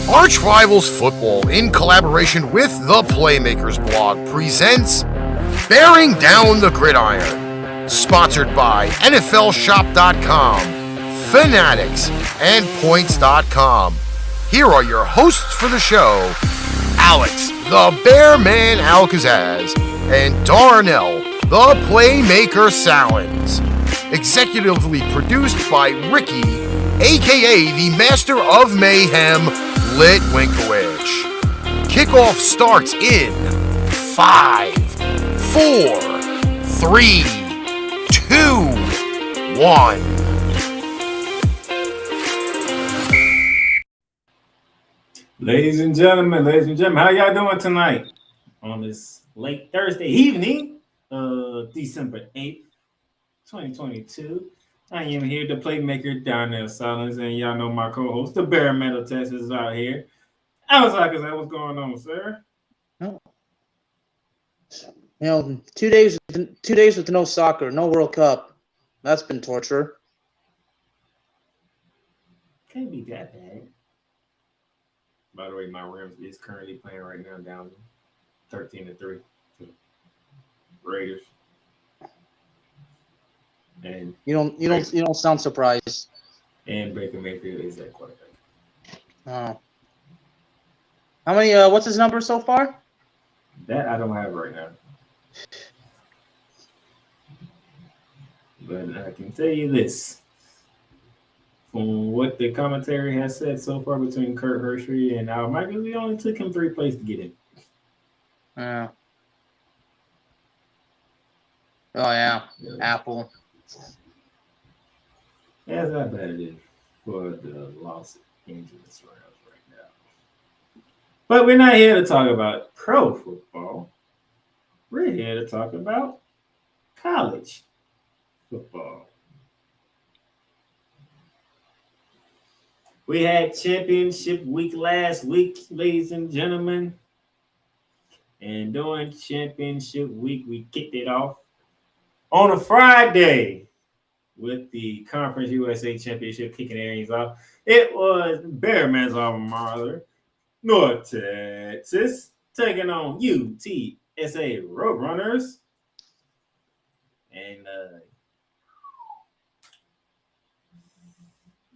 Arch Rivals Football, in collaboration with the Playmakers blog, presents Bearing Down the Gridiron, sponsored by NFLShop.com, Fanatics, and Points.com. Here are your hosts for the show, Alex, the Bear Man Al-Kazzaz, and Darnell, the Playmaker Sallins. Executively produced by Ricky, a.k.a. the Master of Mayhem, Litwinkowich. Kickoff starts in 5, 4, 3, 2, 1. Ladies and gentlemen, how y'all doing tonight on this late Thursday evening, December 8th, 2022? I am here, the Playmaker, Darnell, Sallins, and y'all know my co-host, the Bear Metal Texas, is out here. Al-Kazzaz, what's going on, sir? Oh. 2 days with no soccer, no World Cup. That's been torture. Can't be that bad. By the way, my Rams is currently playing right now, down 13-3 to Raiders. And you don't sound surprised. And Baker Mayfield is that quarterback. Oh. How many? What's his number so far? That I don't have right now. But I can tell you this. From what the commentary has said so far between Kurt Hershey and Al Michaels, it only took him 3 plays to get in. Oh yeah, Apple. That's how bad it is for the Los Angeles Rams right now. But we're not here to talk about pro football. We're here to talk about college football. We had championship week last week, ladies and gentlemen. And during championship week, we kicked it off on a Friday with the Conference USA Championship kicking areas off. It was Bearman's alma mater, North Texas, taking on UTSA Roadrunners. And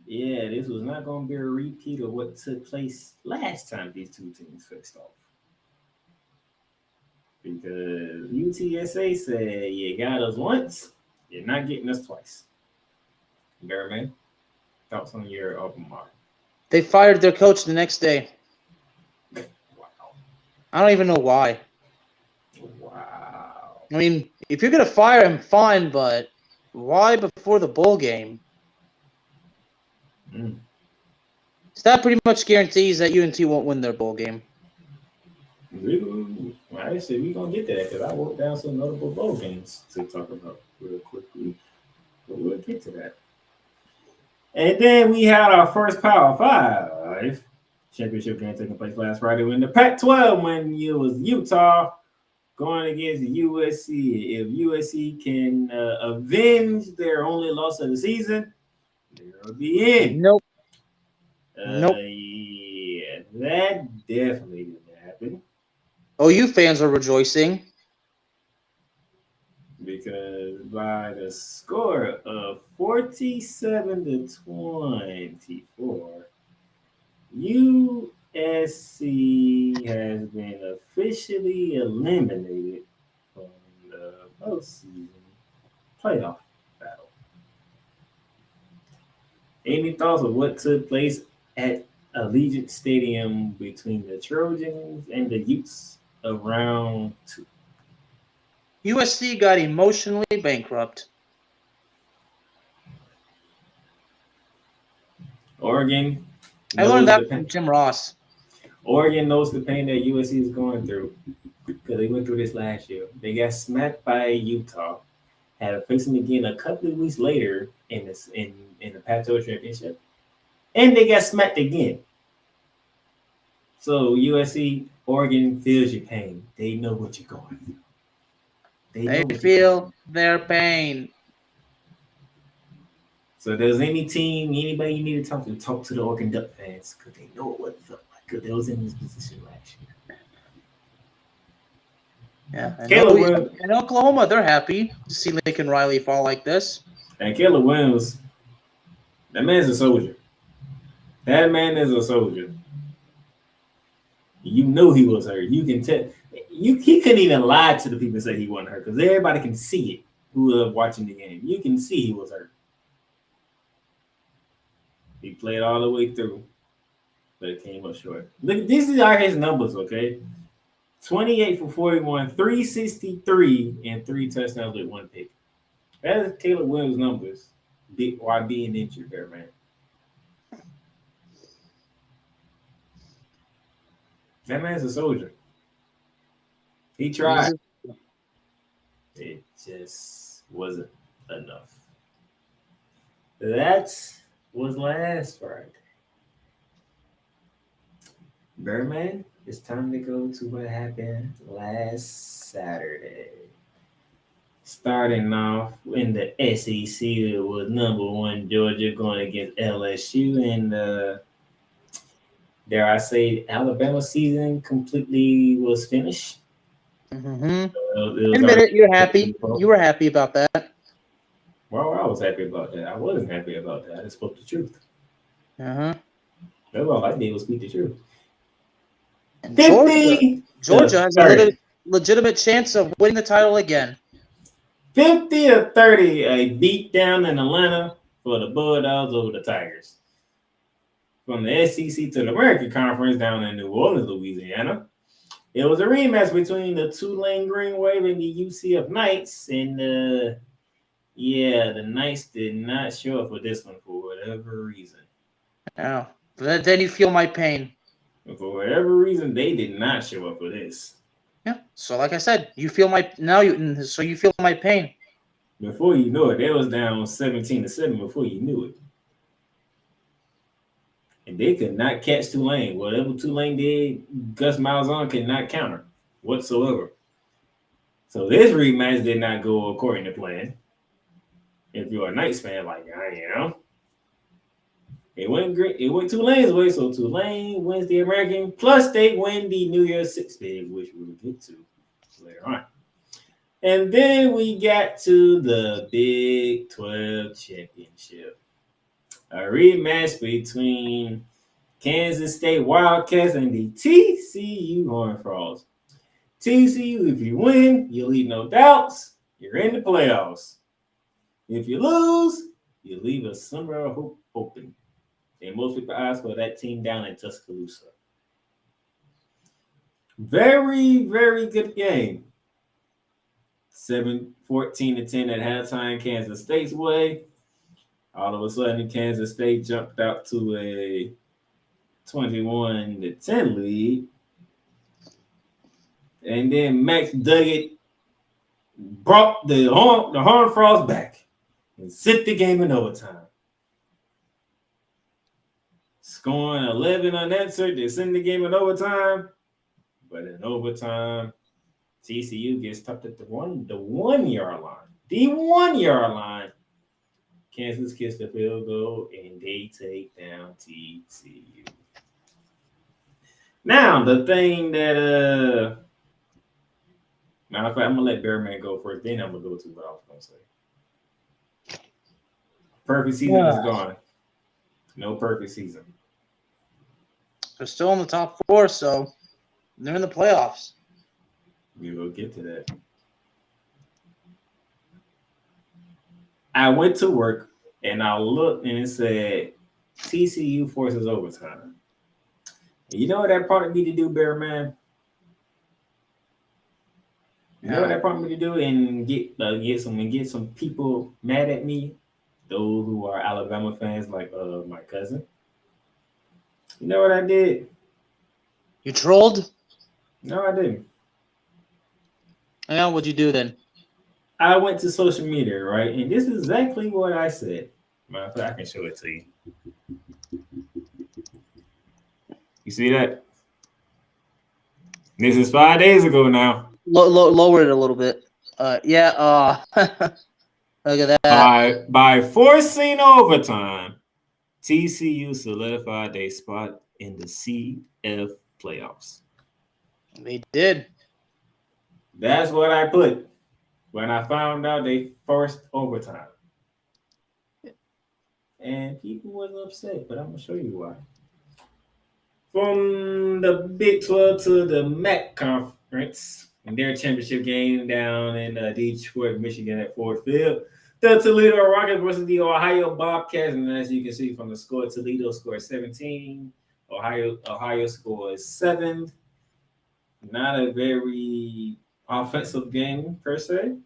yeah, this was not going to be a repeat of what took place last time these two teams faced off. Because UTSA said, you got us once, you're not getting us twice. Bearman, thoughts on your open mark? They fired their coach the next day. Wow. I don't even know why. Wow. I mean, if you're going to fire him, fine, but why before the bowl game? So that pretty much guarantees that UNT won't win their bowl game. I said we're going to get to that because I wrote down some notable bowl games to talk about real quickly. But we'll get to that. And then we had our first Power 5 championship game taking place last Friday when the Pac-12, when it was Utah going against USC. If USC can avenge their only loss of the season, they'll be in. Nope. Yeah, that definitely didn't happen. OU fans are rejoicing. Because by the score of 47-24, USC has been officially eliminated from the postseason playoff battle. Any thoughts of what took place at Allegiant Stadium between the Trojans and the Utes of round 2? USC got emotionally bankrupt. Oregon. I learned that from Jim Ross. Oregon knows the pain that USC is going through because they went through this last year. They got smacked by Utah. Had to face them again a couple of weeks later in the Pac-12 championship, and they got smacked again. So USC, Oregon feels your pain. They know what you're going through. They feel their pain. So if there's any team, anybody you need to talk to the Oregon Duck fans because they know what it felt like. Because they was in this position last year. Yeah, Caleb in Oklahoma, they're happy to see Lincoln Riley fall like this. And Caleb Williams, that man's a soldier. That man is a soldier. You know he was hurt. You can tell. He couldn't even lie to the people and say he wasn't hurt because everybody can see it who was watching the game. You can see he was hurt. He played all the way through, but it came up short. Look, these are his numbers, okay? 28 for 41, 363, and 3 touchdowns with 1 pick. That is Caleb Williams' numbers while being injured there, man. That man's a soldier. He tried. It just wasn't enough. That was last Friday. Birdman, it's time to go to what happened last Saturday. Starting off in the SEC, it was #1 Georgia going against LSU, and dare I say, Alabama season completely was finished. Mm-hmm. Admit it, you're happy. You were happy about that. Well, I was happy about that. I wasn't happy about that. I spoke the truth. Uh-huh. That's all I did was speak the truth. And Georgia has a legitimate chance of winning the title again. 50-30, a beat down in Atlanta for the Bulldogs over the Tigers. From the SEC to the American Conference down in New Orleans, Louisiana. It was a rematch between the Tulane Green Wave and the UCF Knights, and the Knights did not show up for this one for whatever reason. Oh, then you feel my pain. And for whatever reason, they did not show up for this. Yeah. So, like I said, you feel my you feel my pain. Before you know it, they was down 17-7 before you knew it. And they could not catch Tulane. Whatever Tulane did, Gus Malzahn could not counter whatsoever. So this rematch did not go according to plan. If you're a Knights fan like I am, it went Tulane's way. So Tulane wins the American, plus they win the New Year's Six big, which we'll get to later on. And then we got to the Big 12 Championship. A rematch between Kansas State Wildcats and the TCU Horned Frogs. TCU, if you win, you leave no doubts. You're in the playoffs. If you lose, you leave a summer of hope open. And most people ask for that team down in Tuscaloosa. Very, very good game. 14-10 at halftime, Kansas State's way. All of a sudden, Kansas State jumped out to a 21-10 lead. And then Max Duggan brought the Horned Frogs back and sent the game in overtime. Scoring 11 unanswered, they send the game in overtime. But in overtime, TCU gets stopped at the 1-yard line. The 1-yard line. Kansas gets the field goal, and they take down TCU. Now, the thing that matter of fact, I'm gonna let Bearman go first. Then I'm gonna go to what I was gonna say. Perfect season is gone. No perfect season. They're still in the top 4, so they're in the playoffs. We will get to that. I went to work and I looked and it said TCU forces overtime. And you know what that prompted me to do, Bearman? You know what that prompted me to do and get some people mad at me, those who are Alabama fans like my cousin. You know what I did? You trolled? No, I didn't. Yeah, what'd you do then? I went to social media, right? And this is exactly what I said. Matter of fact, I can show it to you. You see that? This is 5 days ago now. Lower it a little bit. Look at that. By forcing overtime, TCU solidified their spot in the CF playoffs. They did. That's what I put when I found out they forced overtime. And people was upset, but I'm going to show you why. From the Big 12 to the MAC conference, in their championship game down in Detroit, Michigan at Ford Field, the Toledo Rockets versus the Ohio Bobcats. And as you can see from the score, Toledo scored 17. Ohio scored 7. Not a very offensive game per se.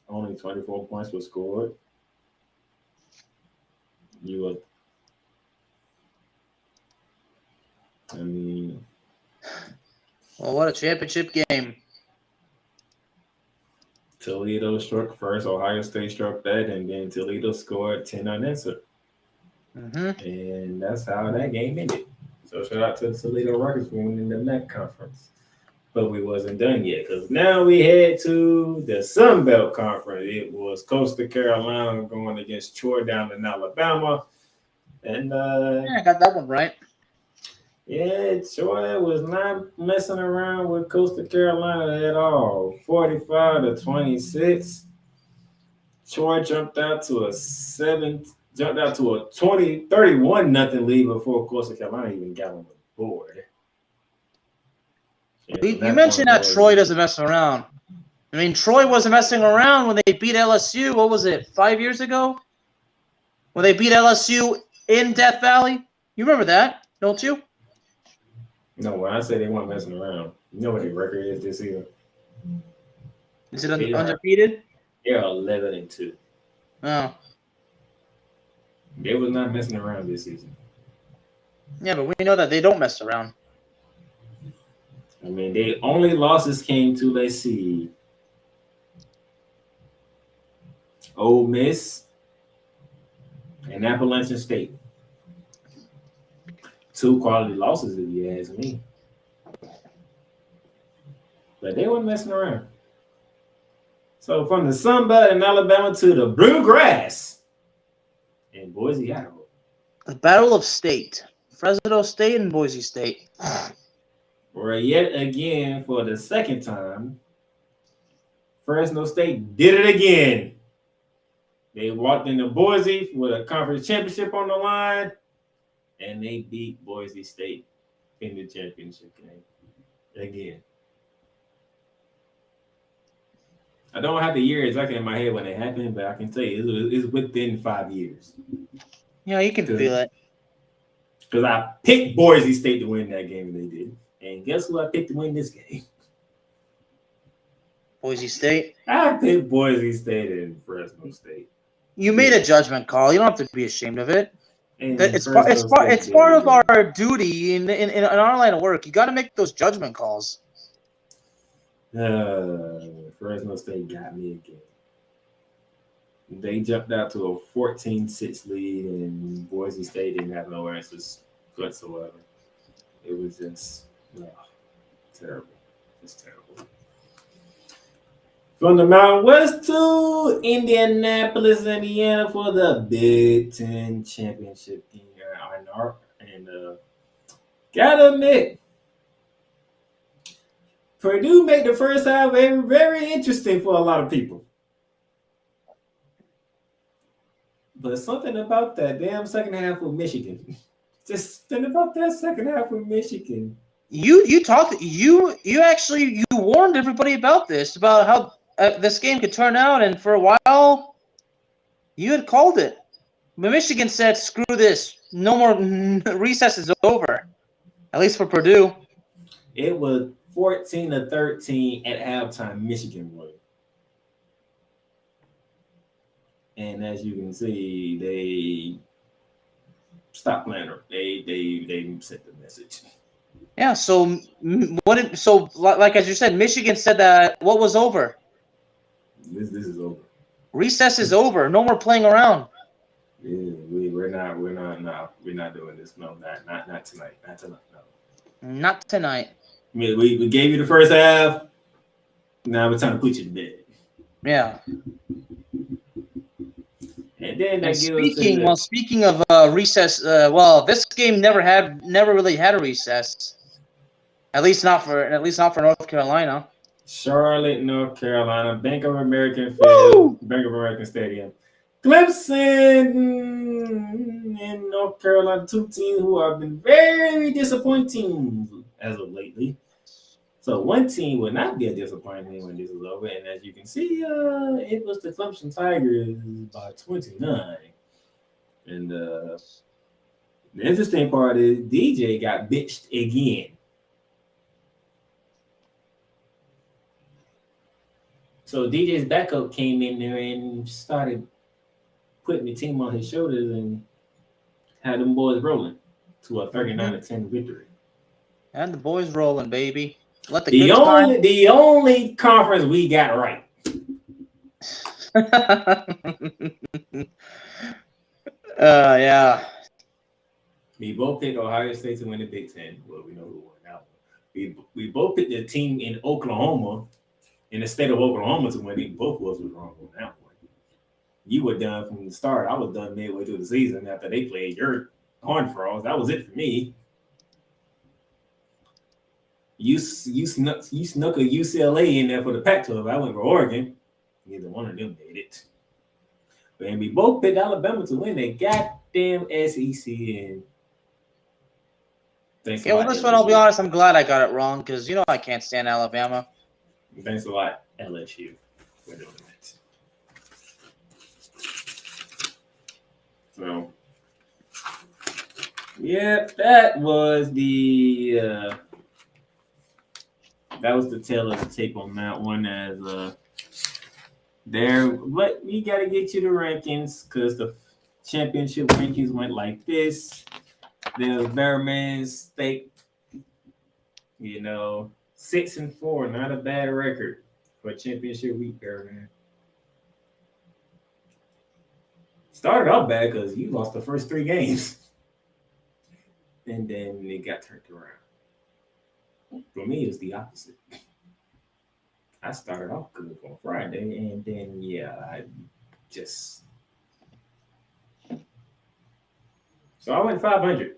Only 24 points were scored. Well, what a championship game. Toledo struck first, Ohio State struck that, and then Toledo scored 10 unanswered. And that's how that game ended. So shout out to the Toledo Rockets for winning the MAC conference. But we wasn't done yet, because now we head to the Sun Belt Conference. It was Coastal Carolina going against Troy down in Alabama. And I got that one right. Yeah, Troy was not messing around with Coastal Carolina at all. 45-26. Troy jumped out to a 31-0 lead before Coastal Carolina even got on the board. You mentioned that Troy doesn't mess around. I mean, Troy wasn't messing around when they beat LSU. What was it, 5 years ago? When they beat LSU in Death Valley? You remember that, don't you? No, when I say they weren't messing around, you know what their record is this year? Is it undefeated? They're 11-2. Oh. They was not messing around this season. Yeah, but we know that they don't mess around. I mean, they only losses came to, let's see, Ole Miss and Appalachian State. 2 quality losses, if you ask me. But they weren't messing around. So from the Sun Belt in Alabama to the Bluegrass in Boise, Idaho. The Battle of State. Fresno State and Boise State. Where yet again, for the second time, Fresno State did it again. They walked into Boise with a conference championship on the line, and they beat Boise State in the championship game again. I don't have the year exactly in my head when it happened, but I can tell you it's within 5 years. Yeah, you can feel it. Because I picked Boise State to win that game, and they did. And guess who I picked to win this game? Boise State? I picked Boise State and Fresno State. You made a judgment call. You don't have to be ashamed of it. And It's part of our duty in our line of work. You got to make those judgment calls. Fresno State got me again. They jumped out to a 14-6 lead, and Boise State didn't have no answers whatsoever. It was just terrible. Just terrible. From the Mountain West to Indianapolis, Indiana for the Big Ten Championship game. And gotta admit, Purdue made the first half very, very interesting for a lot of people. But something about that damn second half with Michigan. Just something about that second half with Michigan. You warned everybody about this, about how this game could turn out, and for a while, you had called it. But Michigan said, "Screw this! No more. Recess is over." At least for Purdue. It was 14-13 at halftime. Michigan won. And as you can see, they stopped playing. They sent the message. Yeah. So like as you said, Michigan said that what was over. This is over. Recess is over. No more playing around. Yeah, we're not doing this. No, not tonight. Not tonight. No. Not tonight. We gave you the first half. Now it's time to put you to bed. Yeah. And then that And gives us speaking of recess, this game never really had a recess. At least not for North Carolina. Charlotte, North Carolina, Bank of America Field, Bank of America Stadium. Clemson and North Carolina, two teams who have been very disappointing as of lately. So one team would not be a disappointment when this is over. And as you can see, it was the Clemson Tigers by 29. And the interesting part is DJ got bitched again. So DJ's backup came in there and started putting the team on his shoulders and had them boys rolling to a 39-10 victory. And the boys rolling, baby. Let the only conference we got right. Yeah. We both picked Ohio State to win the Big Ten. Well, we know who won that one. We both picked the team in Oklahoma, in the state of Oklahoma, to win it. Both of us was wrong on that one. You were done from the start. I was done midway through the season after they played your Horned Frogs. That was it for me. You snuck a UCLA in there for the Pac-12. I went for Oregon. Neither one of them made it. And we both picked Alabama to win the goddamn SEC. And this one, I'll be honest, I'm glad I got it wrong because I can't stand Alabama. Thanks a lot, LSU, for doing that. So, yeah, that was the tail of the tape on that one. As but we got to get you the rankings because the championship rankings went like this. The Bearman State, 6-4, not a bad record for championship week, Bearman. Started off bad because you lost the first 3 games, and then it got turned around. For me, it was the opposite. I started off good on Friday, and then so I went 500.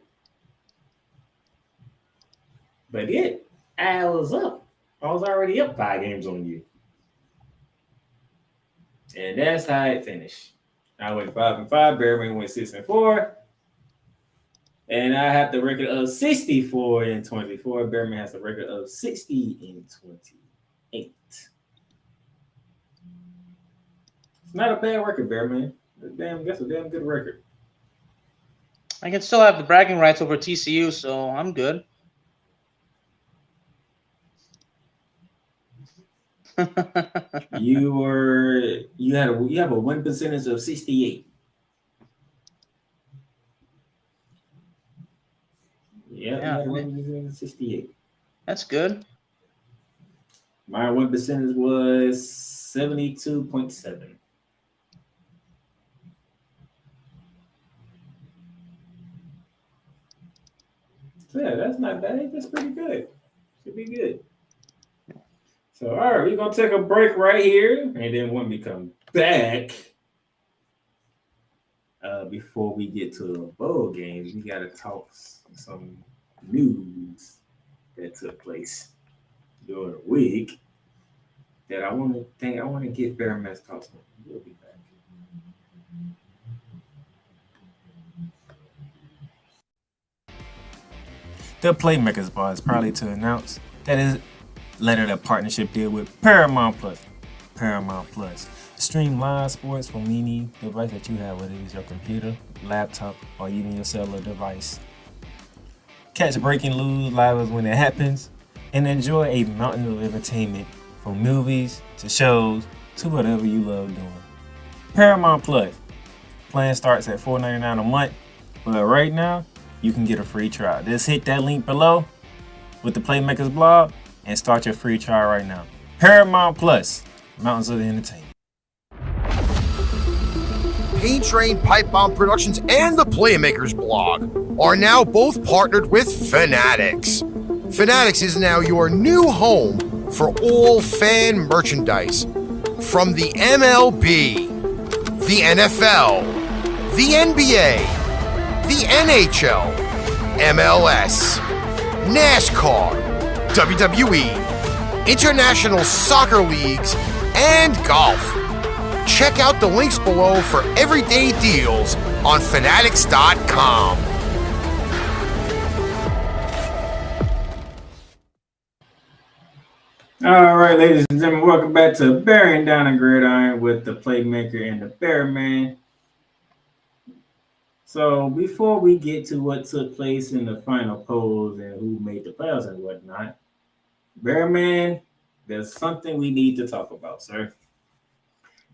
But I was up. I was already up 5 games on you. And that's how it finished. I went 5-5. Bearman went 6-4. And I have the record of 64-24. Bearman has the record of 60-28. It's not a bad record, Bearman. That's a damn good record. I can still have the bragging rights over TCU, so I'm good. You have a win percentage of 68. Yeah, 68. That's good. My win percentage was 72.7. Yeah, that's not bad. That's pretty good. Should be good. So, all right, we're going to take a break right here. And then when we come back, before we get to the bowl games, we got to talk some news that took place during the week that I want to get Bearman's thoughts on. We'll be back. The Playmakers Bar is proudly to announce that it lettered a partnership deal with Paramount Plus. Paramount Plus. Stream live sports from any device that you have, whether it's your computer, laptop, or even your cellular device. Catch breaking news live when it happens, and enjoy a mountain of entertainment from movies to shows to whatever you love doing. Paramount Plus. Plan starts at $4.99 a month, but right now, you can get a free trial. Just hit that link below with the Playmakers blog and start your free trial right now. Paramount Plus, Mountains of the Entertainment. Paint Train Pipe Bomb Productions and the Playmakers blog are now both partnered with Fanatics. Fanatics is now your new home for all fan merchandise. From the MLB, the NFL, the NBA, the NHL, MLS, NASCAR, WWE, international soccer leagues, and golf. Check out the links below for everyday deals on Fanatics.com. All right, ladies and gentlemen, welcome back to Bearing Down a Gridiron with the Playmaker and the Bearman. So before we get to what took place in the final polls and who made the playoffs and whatnot, Bearman, there's something we need to talk about, sir.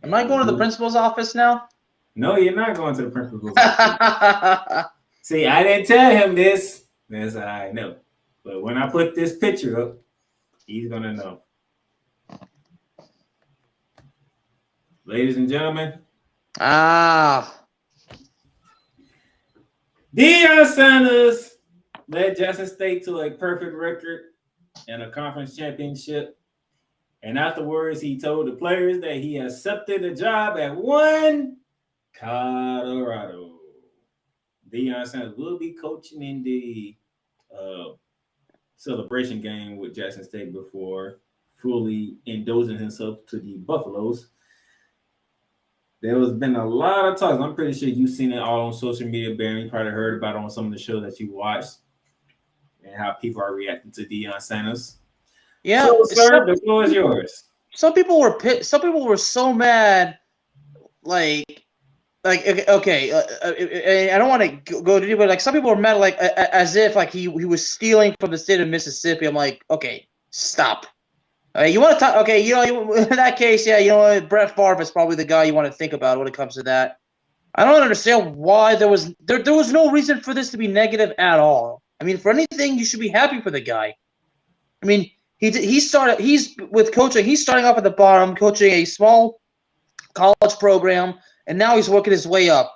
Am I going to the principal's office now? No, you're not going to the principal's office. See, I didn't tell him this. That's how I know. But when I put this picture up, he's going to know. Ladies and gentlemen. Deion Sanders led Jackson State to a perfect record and a conference championship. And afterwards, he told the players that he accepted a job at Colorado. Deion Sanders will be coaching in the celebration game with Jackson State before fully indulging himself to the Buffaloes. There has been a lot of talk. I'm pretty sure you've seen it all on social media, Barry. You probably heard about it on some of the shows that you watched and how people are reacting to Deion Sanders. Yeah, so, sir, the floor is yours. Some people were pissed. Some people were so mad, like okay. I don't want to go to, but like some people were mad, like as if like he was stealing from the state of Mississippi. I'm like, okay, stop. You want to talk? Okay, in that case, yeah, Brett Favre is probably the guy you want to think about when it comes to that. I don't understand why there was no reason for this to be negative at all. I mean, for anything, you should be happy for the guy. I mean, he's with coaching. He's starting off at the bottom, coaching a small college program, and now he's working his way up.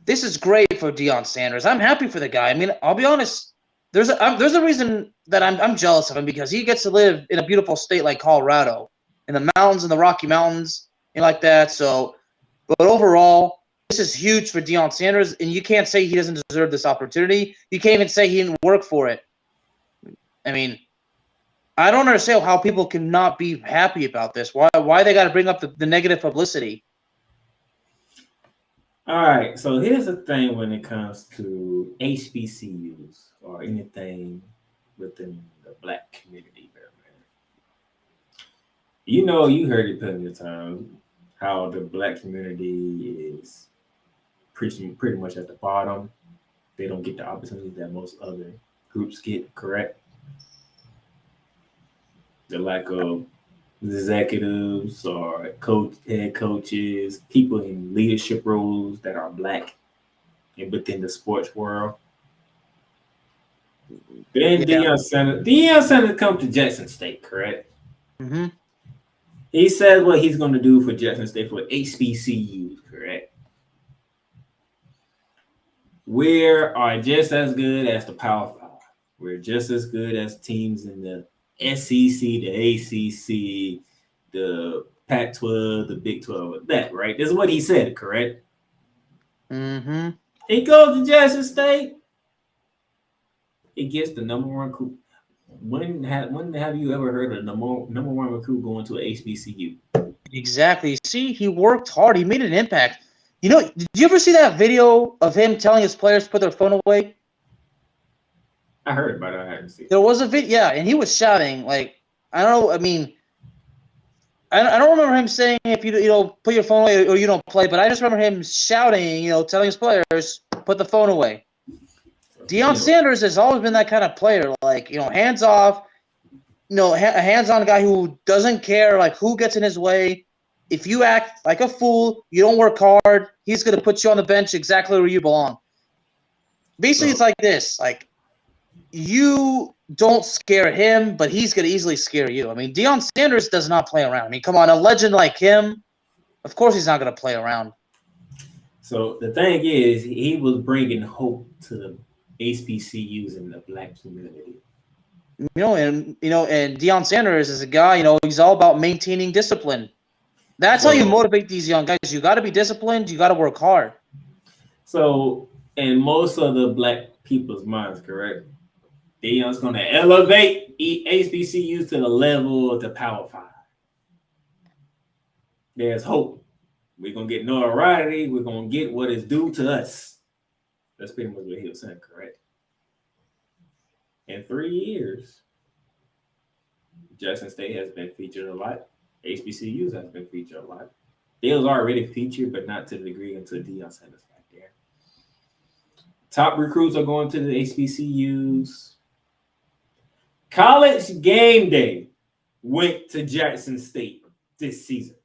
This is great for Deion Sanders. I'm happy for the guy. I mean, I'll be honest. There's a reason that I'm jealous of him, because he gets to live in a beautiful state like Colorado, in the mountains, in the Rocky Mountains, and like that. So, but overall, this is huge for Deion Sanders, and you can't say he doesn't deserve this opportunity. You can't even say he didn't work for it. I mean, I don't understand how people cannot be happy about this. Why they got to bring up the negative publicity? All right, so here's the thing when it comes to HBCUs or anything within the black community, man. You heard it plenty of times how the black community is pretty much at the bottom. They don't get the opportunities that most other groups get, correct? The lack of executives or head coaches, people in leadership roles that are black and within the sports world. Then Deion Sanders come to Jackson State, correct? Mm-hmm. He says what he's going to do for Jackson State for HBCUs, correct? We are just as good as the Power Five. We're just as good as teams in the SEC, the ACC, the Pac-12, the Big 12, that, right? This is what he said, correct? Mm-hmm. He goes to Jackson State. He gets the number one recruit. When have you ever heard of the number one recruit going to an HBCU? Exactly. See, he worked hard. He made an impact. Did you ever see that video of him telling his players to put their phone away? I heard about it. I hadn't seen it. There was a video, yeah, and he was shouting, like, I don't know, I mean, I don't remember him saying if you put your phone away or you don't play, but I just remember him shouting, telling his players, put the phone away. Deion Sanders has always been that kind of player, like, hands off, a hands-on guy who doesn't care, like, who gets in his way. If you act like a fool, you don't work hard, he's going to put you on the bench exactly where you belong. Basically, it's like this, like, you don't scare him, but he's going to easily scare you. I mean, Deion Sanders does not play around. I mean, come on, a legend like him, of course he's not going to play around. So the thing is, he was bringing hope to the HBCUs in the black community. And Deion Sanders is a guy, he's all about maintaining discipline. That's how you motivate these young guys. You got to be disciplined. You got to work hard. So, in most of the black people's minds, correct? Deion's going to elevate HBCUs to the level of the Power 5. There's hope. We're going to get notoriety. We're going to get what is due to us. That's pretty much what he was saying, correct? In 3 years, Jackson State has been featured a lot. HBCUs has been featured a lot. They was already featured, but not to the degree until Deion Sanders got there. Top recruits are going to the HBCUs. College Game Day went to Jackson State this season.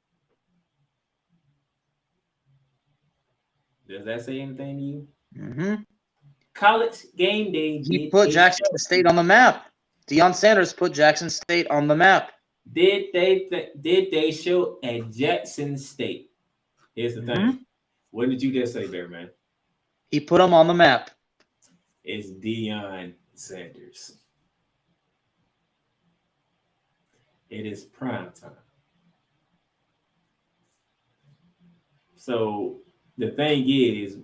Does that say anything to you? Mm-hmm. College Game Day. He put Jackson State on the map. Deion Sanders put Jackson State on the map. Did they show at Jackson State? Here's the thing. What did you just say there, man? He put them on the map. It's Deion Sanders. It is prime time. So the thing is,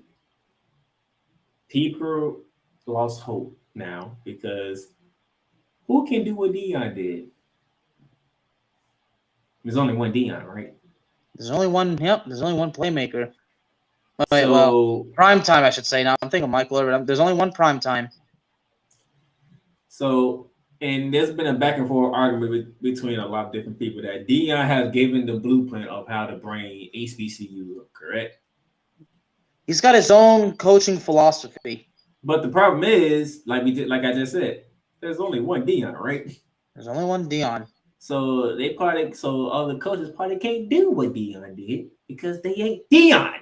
people lost hope now because who can do what Deion did? There's only one Deion, right? There's only one. Yep. There's only one playmaker. Wait, So, well, prime time, I should say. Now I'm thinking Michael Irvin. There's only one prime time. So, and there's been a back and forth argument between a lot of different people that Deion has given the blueprint of how to bring HBCU up, correct? He's got his own coaching philosophy. But the problem is, like I just said, there's only one Deion, right? There's only one Deion. So all the coaches probably can't do what Deion did because they ain't Deion.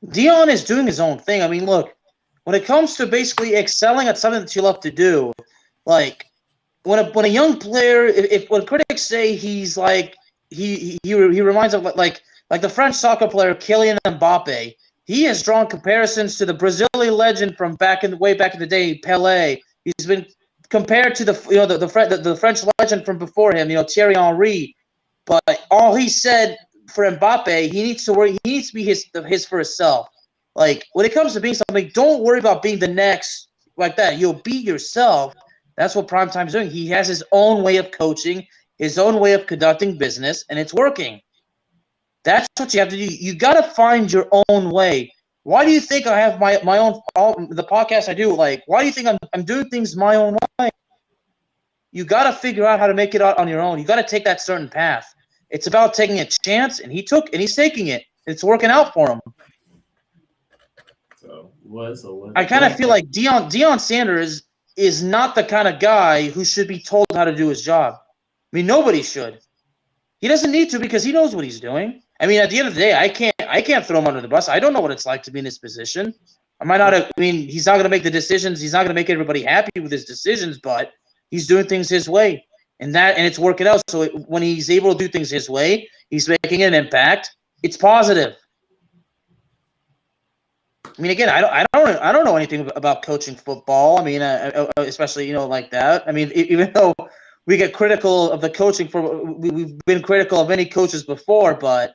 Deion is doing his own thing. I mean, look, when it comes to basically excelling at something that you love to do, like when a young player, when critics say he's like he reminds of like the French soccer player Kylian Mbappe, he has drawn comparisons to the Brazilian legend from way back in the day, Pelé. He's been compared to the French legend from before him, Thierry Henry. But all he said for Mbappe, he needs to worry. He needs to be his for himself. Like when it comes to being something, don't worry about being the next like that. You'll be yourself. That's what Primetime's doing. He has his own way of coaching, his own way of conducting business, and it's working. That's what you have to do. You got to find your own way. Why do you think I have my own the podcast I do? Like, why do you think I'm doing things my own way? You got to figure out how to make it out on your own. You got to take that certain path. It's about taking a chance, and he's taking it. It's working out for him. I kind of feel like Deion Sanders is not the kind of guy who should be told how to do his job. I mean, nobody should. He doesn't need to because he knows what he's doing. I mean, at the end of the day, I can't throw him under the bus. I don't know what it's like to be in his position. He's not going to make the decisions. He's not going to make everybody happy with his decisions, but he's doing things his way, and it's working out. So when he's able to do things his way, he's making an impact. It's positive. I mean, again, I don't know anything about coaching football. I mean, especially like that. I mean, even though we get critical of the coaching we've been critical of many coaches before, but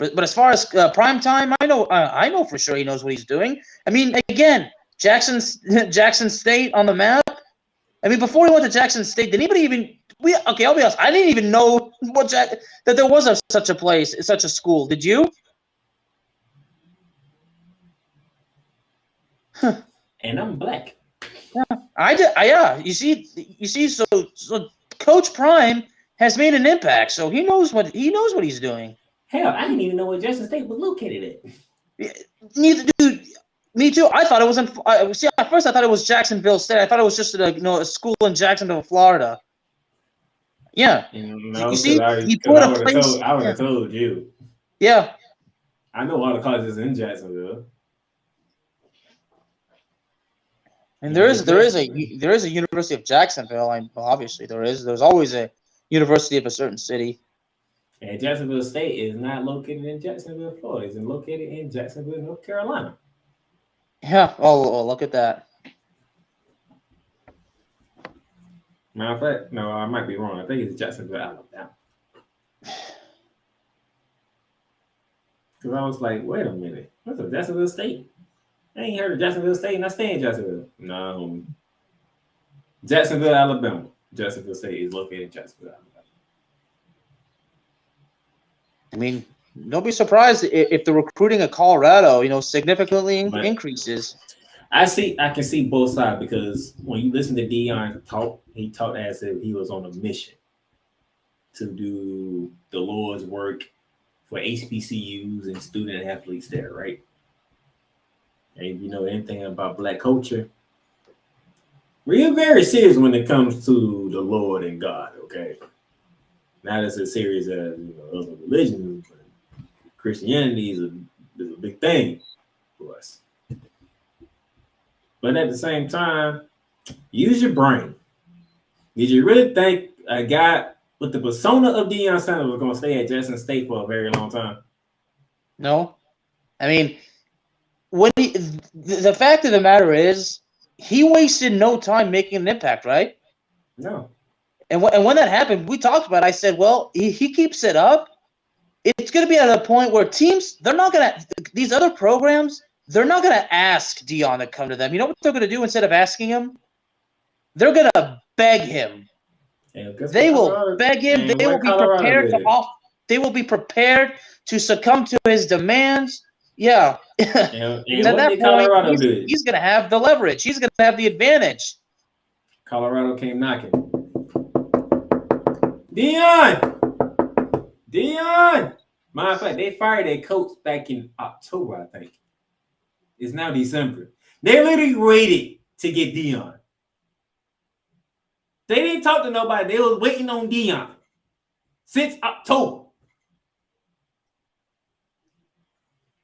as far as prime time, I know for sure he knows what he's doing. I mean, again, Jackson State on the map. I mean, before he went to Jackson State, did anybody even? I'll be honest. I didn't even know that there was such a place, such a school. Did you? Huh. And I'm black. Yeah, I did. Yeah, you see. So Coach Prime has made an impact. So he knows what he's doing. Hell, I didn't even know where Jackson State was located at. Neither, dude. Me too. I thought it was at first I thought it was Jacksonville State. I thought it was just a school in Jacksonville, Florida. Yeah. No, you see, he put a place. I would have told you. Yeah. I know all the colleges in Jacksonville. And there is a University of Jacksonville. Obviously there is. There's always a university of a certain city. And Jacksonville State is not located in Jacksonville, Florida. It's located in Jacksonville, North Carolina. Yeah. Oh, look at that. Matter of fact, no, I might be wrong. I think it's Jacksonville, Alabama. Because I was like, wait a minute. What's up, Jacksonville State? I ain't heard of Jacksonville State, and I stay in Jacksonville. Nah, homie. Jacksonville, Alabama. Jacksonville State is located in Jacksonville, Alabama. I mean, don't be surprised if the recruiting of Colorado, significantly increases. I can see both sides, because when you listen to Deion talk, he talked as if he was on a mission to do the Lord's work for HBCUs and student athletes there, right? And if you know anything about Black culture, we're very serious when it comes to the Lord and God, okay? Not as serious as other religions, but Christianity is a big thing for us. But at the same time, use your brain. Did you really think a guy with the persona of Deion Sanders was going to stay at Jackson State for a very long time? No. I mean, the fact of the matter is, he wasted no time making an impact, right? No. And when that happened, we talked about it. I said, well, he keeps it up. It's going to be at a point where teams, these other programs, they're not going to ask Deion to come to them. You know what they're going to do instead of asking him? They're going to beg him. They will beg him. They will be prepared they will be prepared to succumb to his demands. Yeah. Because at that point, he's going to have the leverage. He's going to have the advantage. Colorado came knocking. Deion! Matter of fact, they fired their coach back in October, I think. It's now December. They literally waited to get Deion. They didn't talk to nobody. They was waiting on Deion since October.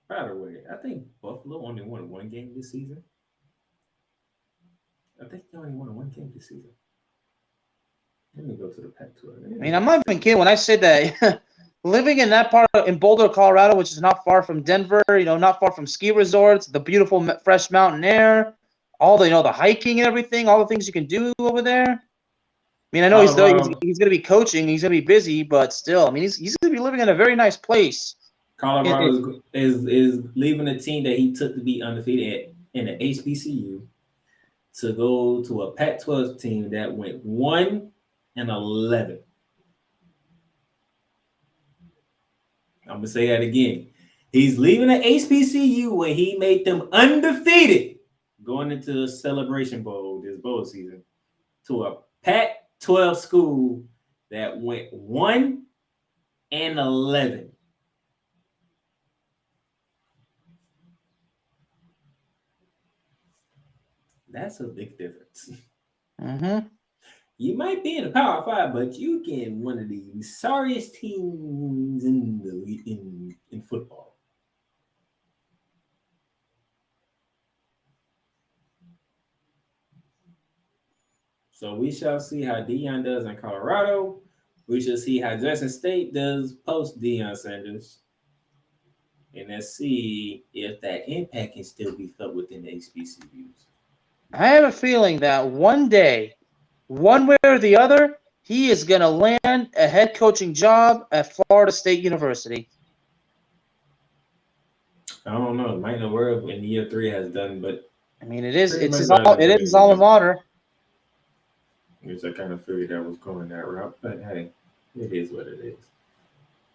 By the way, I think Buffalo only won one game this season. I think they only won one game this season. Let me go to the Pac-12. I mean, I'm not even kidding when I say that. Living in that part in Boulder, Colorado, which is not far from Denver, not far from ski resorts, the beautiful fresh mountain air, all the the hiking and everything, all the things you can do over there. I mean, I know he's going to be coaching, he's going to be busy, but still, I mean, he's going to be living in a very nice place. Colorado is leaving a team that he took to be undefeated in the HBCU to go to a Pac-12 team that went 1-11. I'm going to say that again. He's leaving the HBCU where he made them undefeated going into the Celebration Bowl this bowl season to a Pac-12 school that went 1-11. That's a big difference. Mm-hmm. You might be in the Power 5, but you can one of the sorriest teams in football. So we shall see how Deion does in Colorado. We shall see how Jackson State does post Deion Sanders. And let's see if that impact can still be felt within the HBCUs. I have a feeling that one day, one way or the other, he is going to land a head coaching job at Florida State University. I don't know. It might not work in year 3 has done, but I mean, it is his alma mater. Which I kind of figured that was going that route, but hey, it is what it is.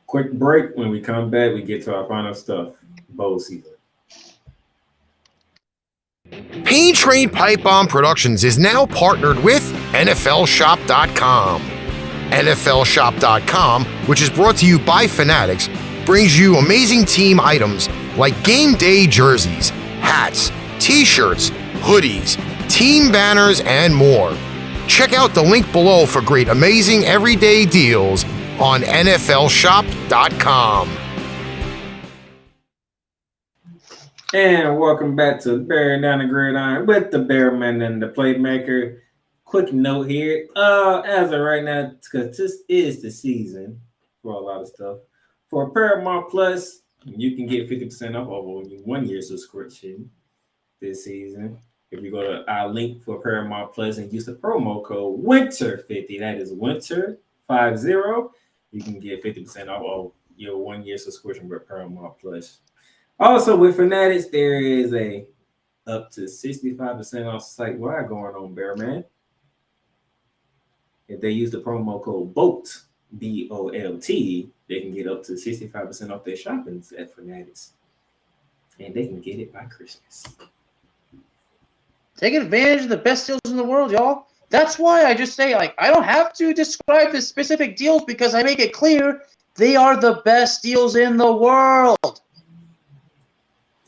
Quick break. When we come back, we get to our final stuff. Bowl season. Pain Train Pipe Bomb Productions is now partnered with NFLShop.com. NFLShop.com, which is brought to you by Fanatics, brings you amazing team items like game day jerseys, hats, t-shirts, hoodies, team banners, and more. Check out the link below for great, amazing everyday deals on NFLShop.com. And welcome back to Bearing Down the Gridiron with the Bearman and the Playmaker. Quick note here. As of right now, because this is the season for a lot of stuff. For Paramount Plus, you can get 50% off over 1 year subscription this season. If you go to our link for Paramount Plus and use the promo code WINTER50, that is WINTER50, you can get 50% off your 1 year subscription with Paramount Plus. Also, with Fanatics, there is a up to 65% off site-wide going on, Bearman. If they use the promo code BOLT, B-O-L-T, they can get up to 65% off their shoppings at Fanatics. And they can get it by Christmas. Take advantage of the best deals in the world, y'all. That's why I just say, like, I don't have to describe the specific deals because I make it clear they are the best deals in the world.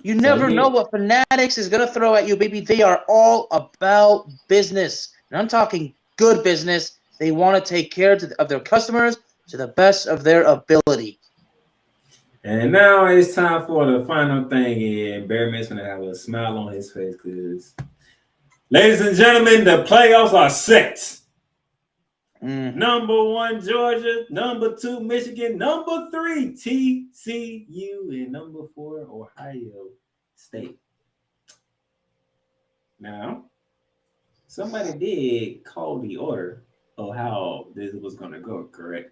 You never know what Fanatics is going to throw at you, baby. They are all about business. And I'm talking good business. They want to take care of their customers to the best of their ability. And now it's time for the final thing. And Bearman's going to have a smile on his face because, ladies and gentlemen, the playoffs are set. Number 1, Georgia. Number 2, Michigan. Number 3, TCU. And number 4, Ohio State. Now, somebody did call the order of how this was going to go, correct?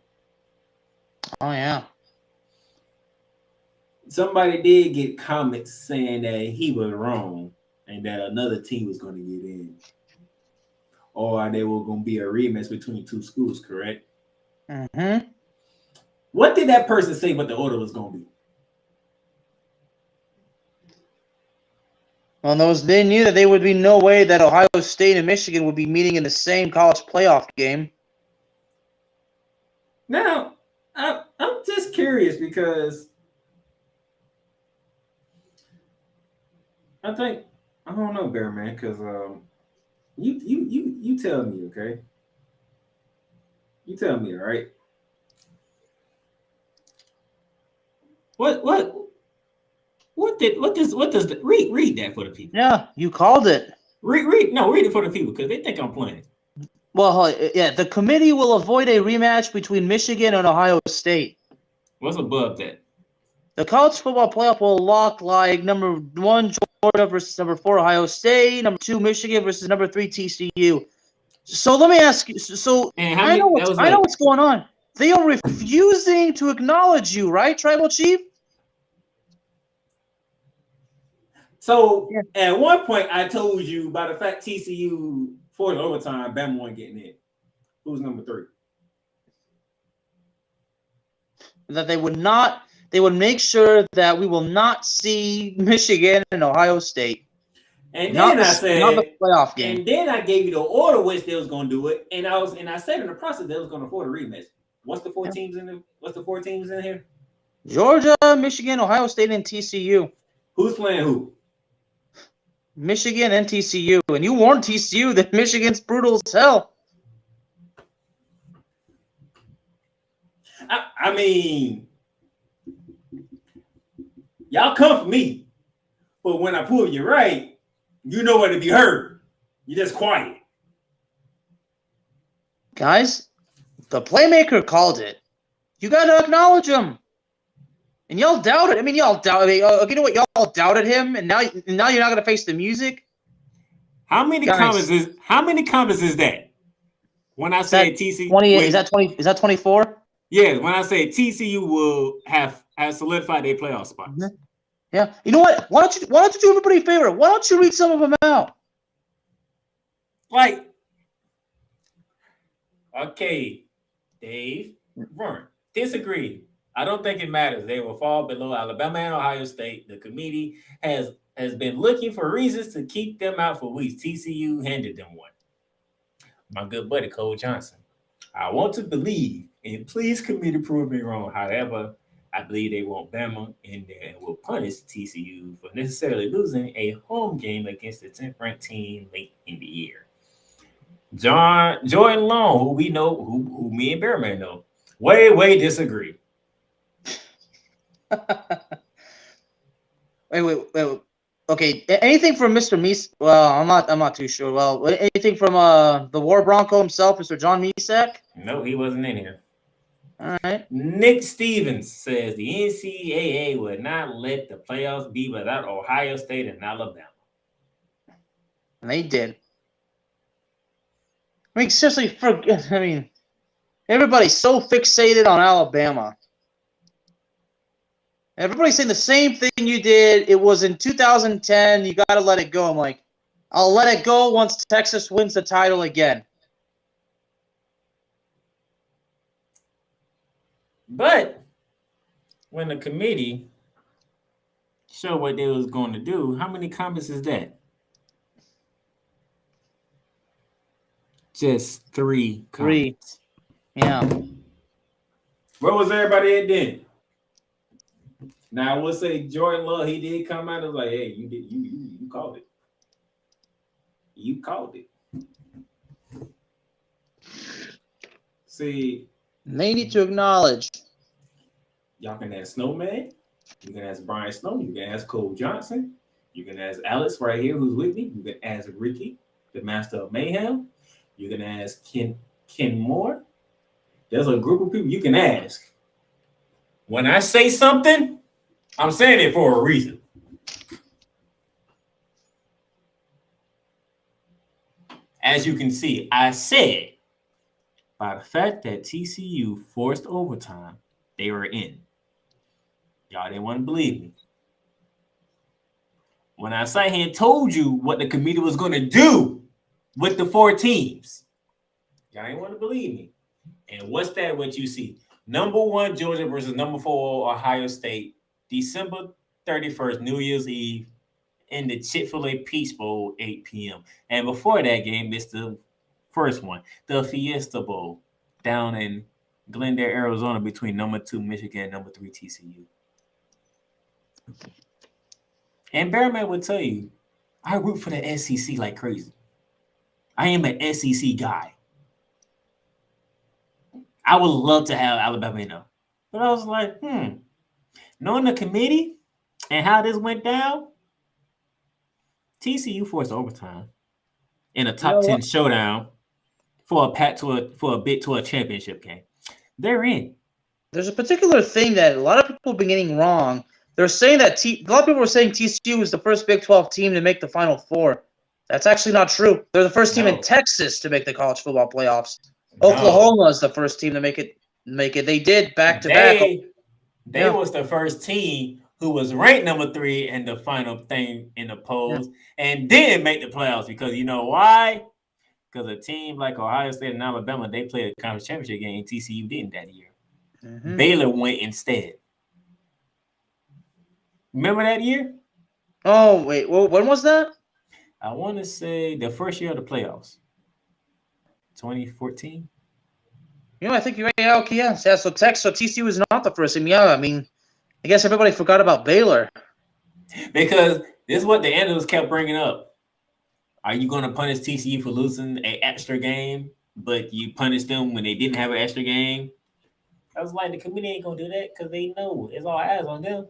Oh, yeah. Somebody did get comments saying that he was wrong and that another team was going to get in. Or they were going to be a rematch between 2 schools, correct? Mm-hmm. What did that person say what the order was going to be? Well, they knew that there would be no way that Ohio State and Michigan would be meeting in the same college playoff game. Now, I'm just curious because I don't know, Bear Man, because you tell me, okay? You tell me, all right? What does the read that for the people? Yeah, you called it. Read it for the people because they think I'm playing. Well, yeah, the committee will avoid a rematch between Michigan and Ohio State. What's above that? The college football playoff will lock like number 1 Georgia versus number 4 Ohio State, number 2 Michigan versus number 3 TCU. So let me ask you. So I know what's going on. They are refusing to acknowledge you, right, Tribal Chief? So at one point, I told you by the fact TCU for the overtime, Bama wasn't getting in. Who's number 3? That they would not. They would make sure that we will not see Michigan and Ohio State. And then I said, not the playoff game. And then I gave you the order which they was going to do it, and I said in the process they was going to afford a rematch. What's the 4 teams in here? Georgia, Michigan, Ohio State, and TCU. Who's playing who? Michigan and TCU. And you warned TCU that Michigan's brutal as hell. I mean, y'all come for me, but when I prove you right, you know where to be heard. You're just quiet. Guys, the Playmaker called it. You got to acknowledge him. And y'all doubted. I mean, y'all doubted. You know what? Y'all doubted him, and now you're not going to face the music. How many comments is that? When I say TCU, 28. Is that 20? Is that 24? Yeah. When I say TCU will have solidified their playoff spots. Mm-hmm. Yeah. You know what? Why don't you do everybody a favor? Why don't you read some of them out? Like, okay, Dave, Vern, disagree. I don't think it matters. They will fall below Alabama and Ohio State. The committee has been looking for reasons to keep them out for weeks. TCU handed them one. My good buddy, Cole Johnson. I want to believe, and please committee prove me wrong. However, I believe they want Bama in there and will punish TCU for necessarily losing a home game against the 10th ranked team late in the year. Jordan Long, who we know, who me and Bearman know, way disagree. Wait. Okay, anything from Mr. Meese? Well, I'm not too sure. Well, anything from the War Bronco himself, Mr. John Meesak? No, he wasn't in here. All right. Nick Stevens says the NCAA would not let the playoffs be without Ohio State and Alabama. And they did. I mean, seriously, everybody's so fixated on Alabama. Everybody's saying the same thing you did. It was in 2010. You got to let it go. I'm like, I'll let it go once Texas wins the title again. But when the committee showed what they was going to do, how many comments is that? Just 3 comments. Yeah. Where was everybody at then? Now I will say Jordan Love, he did come out and was like, hey, you called it. You called it. See, They need to acknowledge. y'all can ask Snowman. You can ask Brian Snow. You can ask Cole Johnson. You can ask Alex right here who's with me. You can ask Ricky, the master of Mayhem. You can ask Ken Moore. There's a group of people you can ask. When I say something, I'm saying it for a reason. As you can see, I said by the fact that TCU forced overtime, they were in. Y'all didn't want to believe me. When I sat here and told you what the committee was going to do with the 4 teams, y'all didn't want to believe me. And what's that what you see? Number 1, Georgia versus number 4, Ohio State, December 31st, New Year's Eve, in the Chick-fil-A Peach Bowl, 8 p.m. And before that game, it's the first one, the Fiesta Bowl, down in Glendale, Arizona, between number 2, Michigan, and number 3, TCU. And Bearman would tell you, I root for the SEC like crazy. I am an SEC guy. I would love to have Alabama in there. But I was like, knowing the committee and how this went down, TCU forced overtime in a top 10 showdown for a bid to a championship game. They're in. There's a particular thing that a lot of people have been getting wrong. They're saying that a lot of people were saying TCU was the first Big 12 team to make the Final Four. That's actually not true. They're the first team in Texas to make the college football playoffs. Oklahoma is the first team to make it. They did back-to-back. They was the first team who was ranked number 3 in the final thing in the polls and didn't make the playoffs because you know why? Because a team like Ohio State and Alabama, they played a conference championship game. TCU didn't that year. Mm-hmm. Baylor went instead. Remember that year? Oh, wait. Well, when was that? I want to say the first year of the playoffs. 2014. I think you're right. Yeah, okay, yeah. So TCU is not the first team. Yeah, I mean, I guess everybody forgot about Baylor. Because this is what the analysts kept bringing up. Are you going to punish TCU for losing an extra game, but you punish them when they didn't have an extra game? I was like, the committee ain't going to do that because they know it's all eyes on them.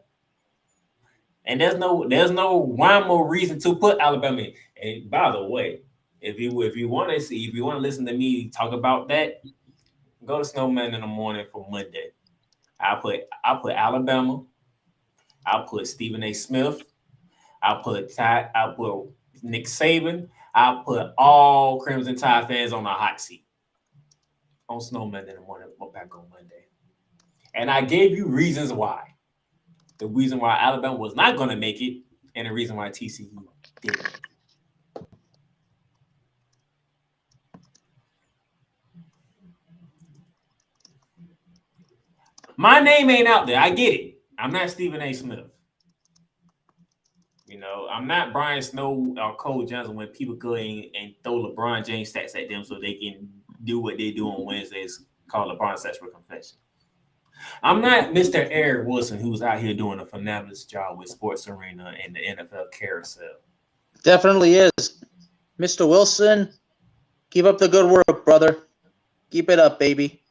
And there's no rhyme or reason to put Alabama in. And by the way, if you want to listen to me talk about that, go to Snowman in the morning for Monday. I'll put Alabama. I'll put Stephen A. Smith. I'll put Nick Saban. I'll put all Crimson Tide fans on the hot seat on Snowman in the morning. Back on Monday, and I gave you reasons why. The reason why Alabama was not going to make it, and the reason why TCU did. My name ain't out there. I get it. I'm not Stephen A. Smith. I'm not Brian Snow or Cole Johnson when people go in and throw LeBron James stats at them so they can do what they do on Wednesdays called LeBron Sexual Confession. I'm not Mr. Eric Wilson who's out here doing a phenomenal job with Sports Arena and the NFL carousel. Definitely is. Mr. Wilson, keep up the good work, brother. Keep it up, baby.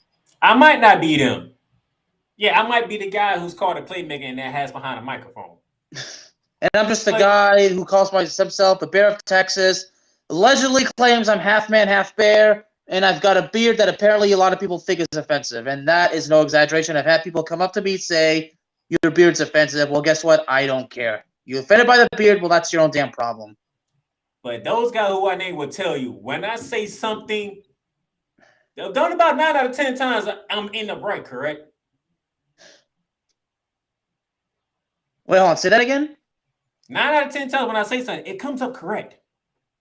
I might not be them. Yeah, I might be the guy who's called a playmaker and that has behind a microphone. And I'm just the guy who calls himself the Bear of Texas, allegedly claims I'm half man, half bear, and I've got a beard that apparently a lot of people think is offensive. And that is no exaggeration. I've had people come up to me and say, your beard's offensive. Well, guess what? I don't care. You offended by the beard? Well, that's your own damn problem. But those guys who I name will tell you, when I say something, done about 9 out of 10 times, I'm in the right, correct? Wait, hold on. Say that again. 9 out of 10 times when I say something, it comes up correct.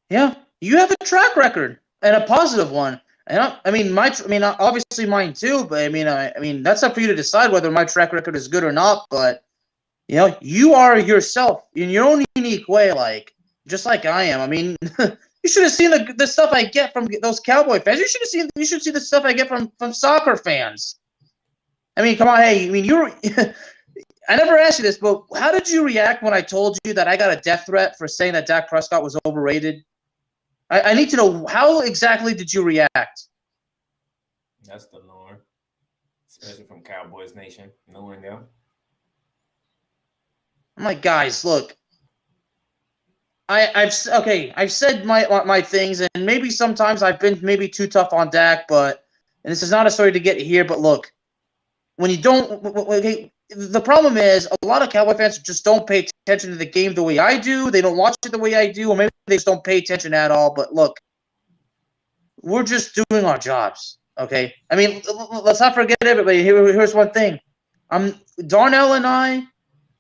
Yeah, you have a track record and a positive one. And obviously mine too. But I mean, that's up for you to decide whether my track record is good or not. But you are yourself in your own unique way, like just like I am. I mean, you should have seen the stuff I get from those Cowboy fans. You should see the stuff I get from soccer fans. I mean, come on, hey, I mean, I never asked you this, but how did you react when I told you that I got a death threat for saying that Dak Prescott was overrated? I need to know, how exactly did you react? That's the norm, especially from Cowboys Nation. Knowing them. I'm like, guys, look. I've said my things, and maybe sometimes I've been maybe too tough on Dak, and this is not a story to get here, but look, when you don't, the problem is a lot of Cowboy fans just don't pay attention to the game the way I do. They don't watch it the way I do, or maybe they just don't pay attention at all. But look, we're just doing our jobs, okay? I mean, let's not forget everybody. Here's one thing. Darnell and I,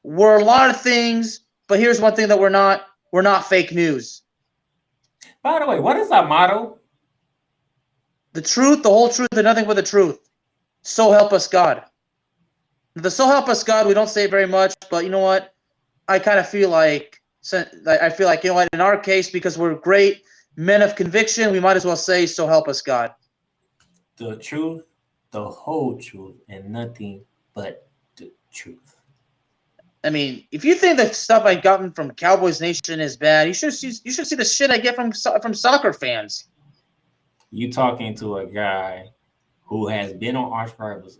we're a lot of things, but here's one thing that we're not. We're not fake news. By the way, what is our motto? The truth, the whole truth, and nothing but the truth. So help us God. The so help us God, we don't say very much, but you know what? I kind of feel like, in our case, because we're great men of conviction, we might as well say so help us God. The truth, the whole truth, and nothing but the truth. I mean, if you think the stuff I've gotten from Cowboys Nation is bad, you should see the shit I get from soccer fans. You talking to a guy who has been on arch rivals,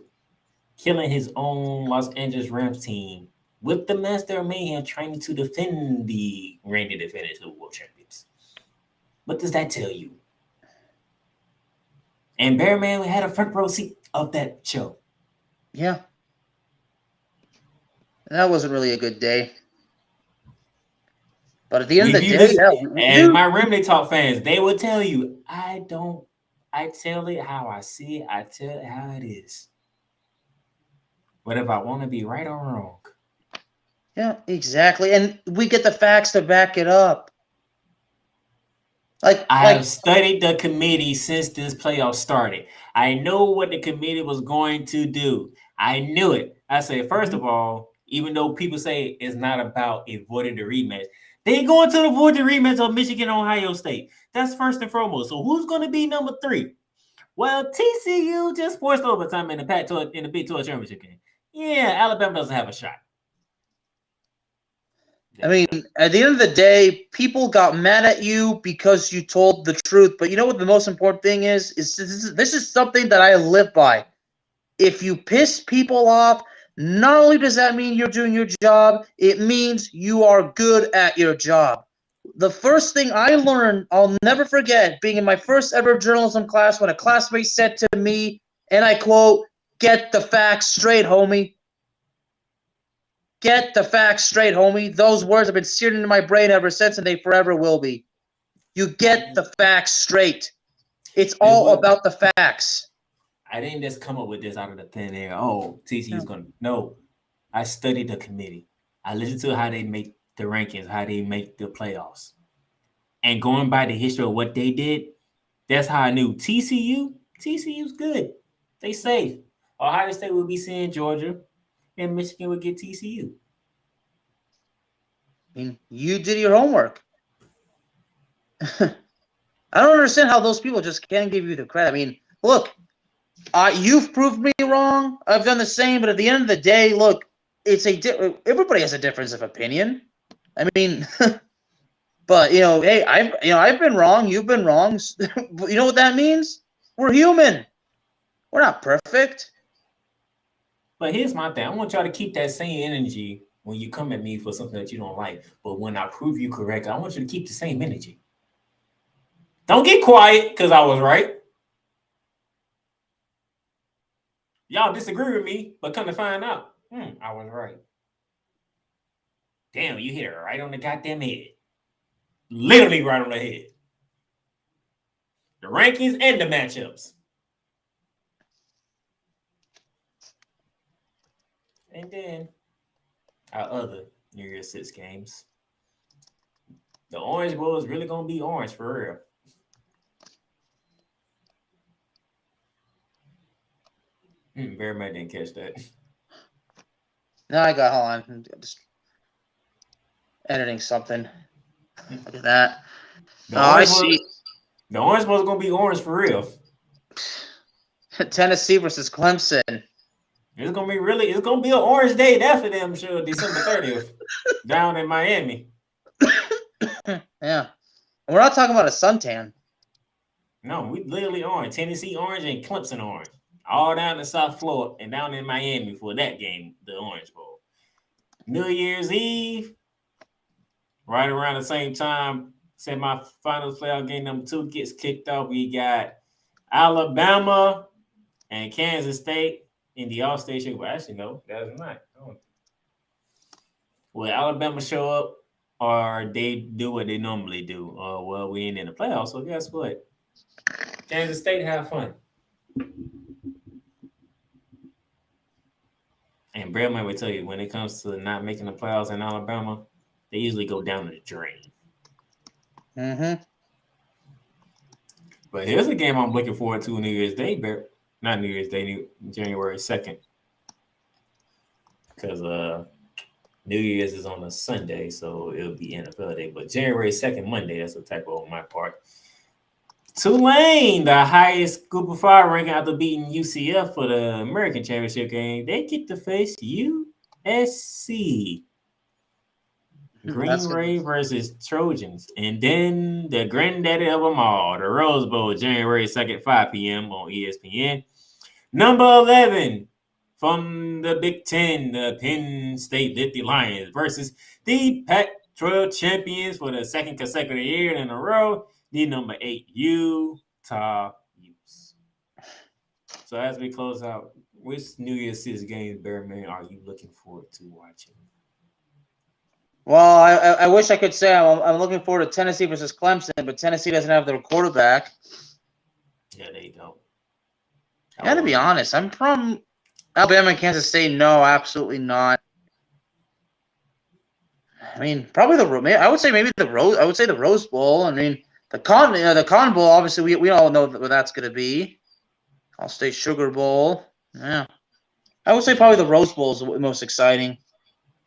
killing his own Los Angeles Rams team with the Master of Mayhem trying to defend the reigning defenders Super Bowl champions. What does that tell you? And Bearman had a front row seat of that show. Yeah. That wasn't really a good day. But at the end of the day, and my Remedy Talk fans, they will tell you, I tell it how I see it. I tell it how it is. But if I want to be right or wrong. Yeah, exactly. And we get the facts to back it up. I have studied the committee since this playoff started. I know what the committee was going to do. I knew it. I said, first of all, even though people say it's not about avoiding the rematch, they going to avoid the rematch of Michigan, Ohio State. That's first and foremost. So who's going to be number 3? Well, TCU just forced overtime in the Big 12 championship game. Yeah, Alabama doesn't have a shot. I mean, at the end of the day, people got mad at you because you told the truth. But you know what the most important thing is this is something that I live by. If you piss people off, not only does that mean you're doing your job, it means you are good at your job. The first thing I learned, I'll never forget, being in my first ever journalism class when a classmate said to me, and I quote, "Get the facts straight, homie." Get the facts straight, homie. Those words have been seared into my brain ever since, and they forever will be. You get the facts straight. It's all about the facts. I didn't just come up with this out of the thin air. Oh, TCU's going to. No. I studied the committee. I listened to how they make the rankings, how they make the playoffs. And going by the history of what they did, that's how I knew TCU's good. They safe. Ohio State will be seeing Georgia, and Michigan will get TCU. I mean, you did your homework. I don't understand how those people just can't give you the credit. I mean, look, you've proved me wrong. I've done the same, but at the end of the day, look, everybody has a difference of opinion. I mean, but hey, I've been wrong. You've been wrong. You know what that means? We're human. We're not perfect. But here's my thing. I want y'all to keep that same energy when you come at me for something that you don't like. But when I prove you correct, I want you to keep the same energy. Don't get quiet because I was right. Y'all disagree with me, but come to find out, I was right. Damn, you hit it right on the goddamn head. Literally right on the head. The rankings and the matchups. And then our other New Year's 6 games. The Orange Bowl is really gonna be orange for real. Very much didn't catch that. No, hold on. I'm just editing something. Look at that. I see. The Orange Bowl is gonna be orange for real. Tennessee versus Clemson. It's gonna be an orange day. That's for them sure. December 30th, down in Miami. Yeah, we're not talking about a suntan. No, we literally orange. Tennessee orange and Clemson orange, all down in South Florida and down in Miami for that game, the Orange Bowl. New Year's Eve, right around the same time, semifinals playoff game number 2 gets kicked off. We got Alabama and Kansas State in the All-State show. Well, actually, no, that's not. Will Alabama show up or they do what they normally do? Well, we ain't in the playoffs, so guess what? Kansas State have fun. And Brad might tell you, when it comes to not making the playoffs in Alabama, they usually go down the drain. Mm-hmm. But here's a game I'm looking forward to New Year's Day, not New Year's Day, January 2nd. Because New Year's is on a Sunday, so it'll be NFL Day. But January 2nd, Monday, that's a typo on my part. Tulane, the highest Group of 5 ranking after beating UCF for the American Championship game, they get to face USC. Green Ray versus Trojans. And then the granddaddy of them all, the Rose Bowl, January 2nd, 5 p.m. on ESPN. Number 11 from the Big Ten, the Penn State Litty Lions versus the Pac-12 champions for the second consecutive year in a row, the number 8 Utah Utes. So as we close out, which New Year's 6 games, Bearman, are you looking forward to watching? Well, I wish I could say I'm looking forward to Tennessee versus Clemson, but Tennessee doesn't have their quarterback. Yeah, they don't. Yeah, to be honest, I'm from Alabama and Kansas State. No, absolutely not. I mean, probably I would say maybe the Rose. I would say the Rose Bowl. I mean, the Cotton Bowl. Obviously, we all know what that's going to be. All-State Sugar Bowl. Yeah, I would say probably the Rose Bowl is the most exciting.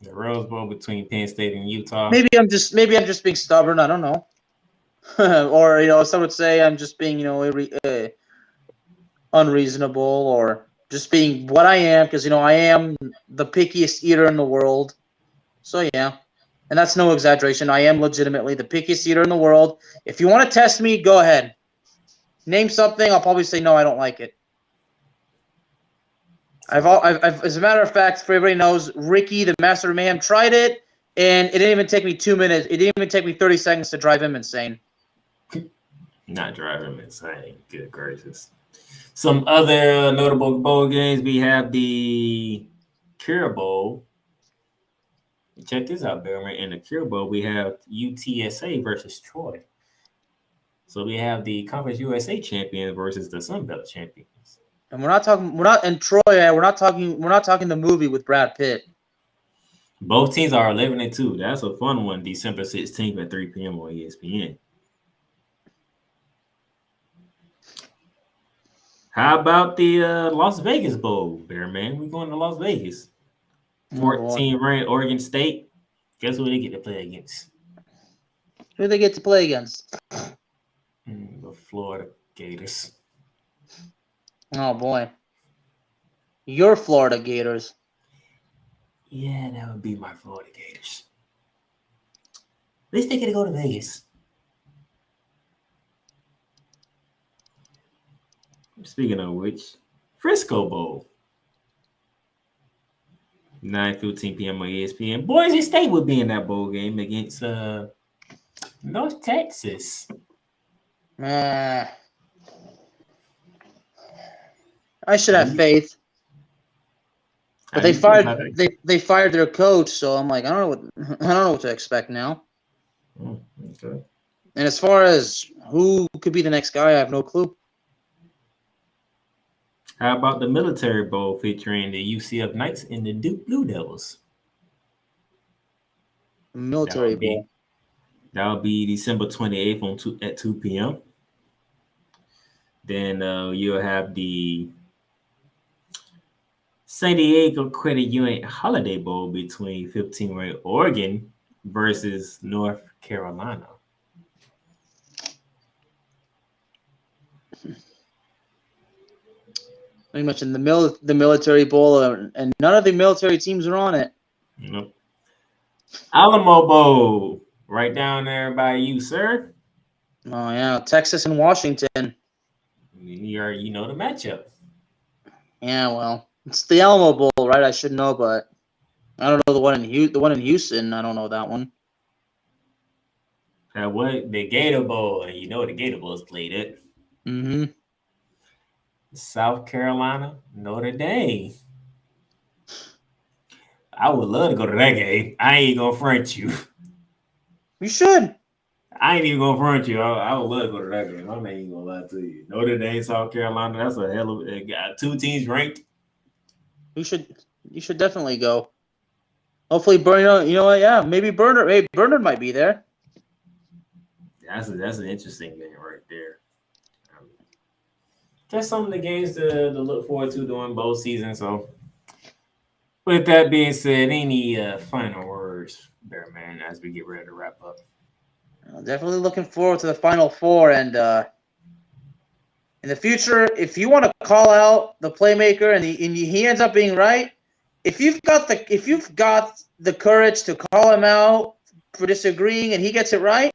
The Rose Bowl between Penn State and Utah. Maybe I'm just being stubborn. I don't know. Or some would say I'm just being unreasonable, or just being what I am, because I am the pickiest eater in the world. So yeah, and that's no exaggeration. I am legitimately the pickiest eater in the world. If you want to test me, go ahead. Name something. I'll probably say no, I don't like it. I've as a matter of fact, for everybody knows, Ricky, the Master of Mayhem, tried it, and it didn't even take me 2 minutes. It didn't even take me 30 seconds to drive him insane. Not drive him insane. Good gracious. Some other notable bowl games. We have the Cure Bowl. Check this out, Bearman. In the Cure Bowl, we have UTSA versus Troy. So we have the Conference USA champions versus the Sun Belt champions. And we're not talking the movie with Brad Pitt. Both teams are 11-2. That's a fun one. December 16th at 3 p.m. on ESPN. How about the Las Vegas Bowl, Bearman? We're going to Las Vegas. 14 ranked Oregon State. Guess who they get to play against? Who do they get to play against? The Florida Gators. Oh, boy. Your Florida Gators. Yeah, that would be my Florida Gators. At least they get to go to Vegas. Speaking of which, Frisco Bowl. 9:15 p.m. on ESPN. Boise State would be in that bowl game against North Texas. I should have faith, but they fired their coach, so I'm like, I don't know what to expect now. Okay. And as far as who could be the next guy, I have no clue. How about the Military Bowl featuring the UCF Knights and the Duke Blue Devils? Military Bowl. That'll be December 28th at 2 p.m. Then you'll have the San Diego Credit Union Holiday Bowl between 15th-ranked Oregon versus North Carolina. Pretty much in the Military Bowl, and none of the military teams are on it. Nope. Alamo Bowl, right down there by you, sir. Oh yeah, Texas and Washington. You know the matchup. Yeah, well, it's the Alamo Bowl, right? I should know, but I don't know the one in Houston. I don't know that one. That what the Gator Bowl, and you know the Gator Bowl's played it. Mm-hmm. South Carolina, Notre Dame. I would love to go to that game. I ain't gonna front you. You should. I ain't even gonna front you. I would love to go to that game. I'm not even gonna lie to you. Notre Dame, South Carolina. That's a hell of two teams ranked. You should definitely go. Hopefully, Bernard. You know what? Yeah, maybe Bernard. Hey, Bernard might be there. That's an interesting game right there. Just some of the games to look forward to during bowl season. So, with that being said, any final words, Bearman, as we get ready to wrap up? Definitely looking forward to the Final Four, and in the future, if you want to call out the playmaker and he ends up being right, if you've got the courage to call him out for disagreeing and he gets it right,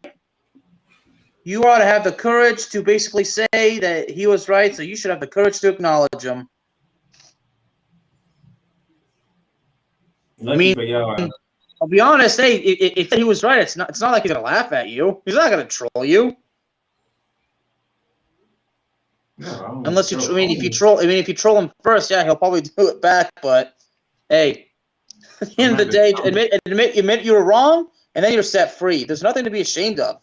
you ought to have the courage to basically say that he was right, so you should have the courage to acknowledge him. I'll be honest. Hey, if he was right, it's not like he's gonna laugh at you. He's not gonna troll you. No, unless you. If you troll him first, yeah, he'll probably do it back. But hey, at the end of the day, admit you were wrong, and then you're set free. There's nothing to be ashamed of.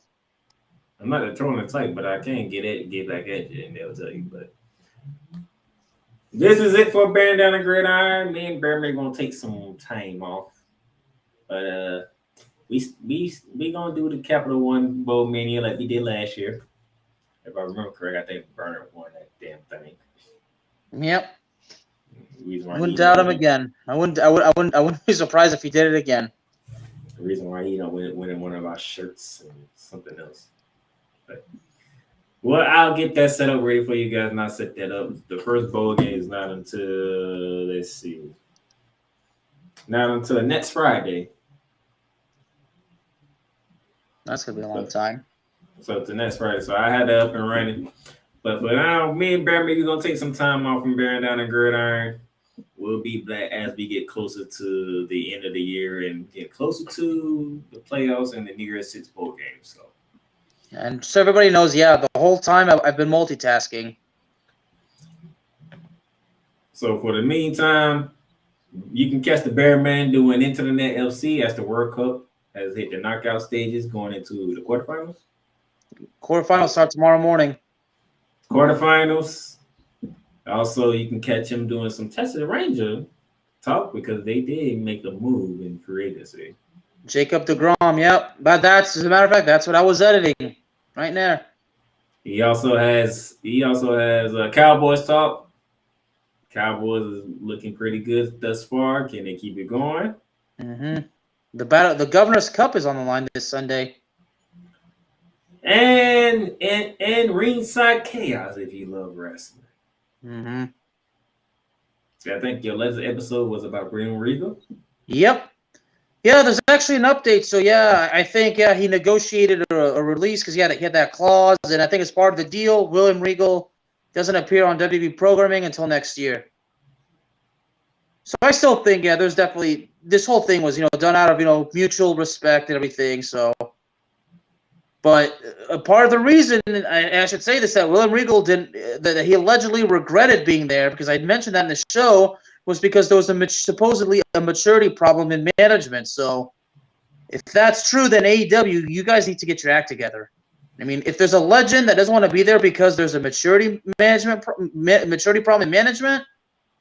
I'm not a trolling type, but I can get back at you, and they'll tell you. But this is it for Bearing Down the Gridiron. Me and Bearman gonna take some time off, but we gonna do the Capital One Bowl Mania like we did last year. If I remember correct, I think Bernard won that damn thing. Yep. I wouldn't doubt him again. I wouldn't be surprised if he did it again. The reason why he don't win one of our shirts and something else. But, well, I'll get that set up ready for you guys, and I'll set that up. The first bowl game is not until, let's see, not until next Friday. That's going to be a long time. So to next Friday. So I had that up and running. But for now, me and Bear, maybe going to take some time off from Bearing Down the Gridiron. We'll be back as we get closer to the end of the year and get closer to the playoffs and the New Year's Six bowl games. So. And so everybody knows, yeah, the whole time I've been multitasking. So for the meantime, you can catch the Bearman doing Into the Net FC as the World Cup has hit the knockout stages going into the quarterfinals. Quarterfinals start tomorrow morning. Quarterfinals. Also, you can catch him doing some Texas Ranger talk because they did make a move in free agency. Jacob deGrom, yep. But as a matter of fact, that's what I was editing right there. He also has Cowboys talk. Cowboys is looking pretty good thus far. Can they keep it going? Mm-hmm. The Governor's Cup is on the line this Sunday. And ringside chaos if you love wrestling. Mm-hmm. So I think your last episode was about William Regal. Yep. Yeah, there's actually an update. So yeah, I think he negotiated a release because he had that clause, and I think as part of the deal, William Regal doesn't appear on WWE programming until next year. So I still think there's definitely this whole thing was done out of mutual respect and everything. So, but a part of the reason I should say this that William Regal that he allegedly regretted being there because I mentioned that in the show. Was because there was supposedly a maturity problem in management. So if that's true, then AEW, you guys need to get your act together. I mean, if there's a legend that doesn't want to be there because there's a maturity problem in management,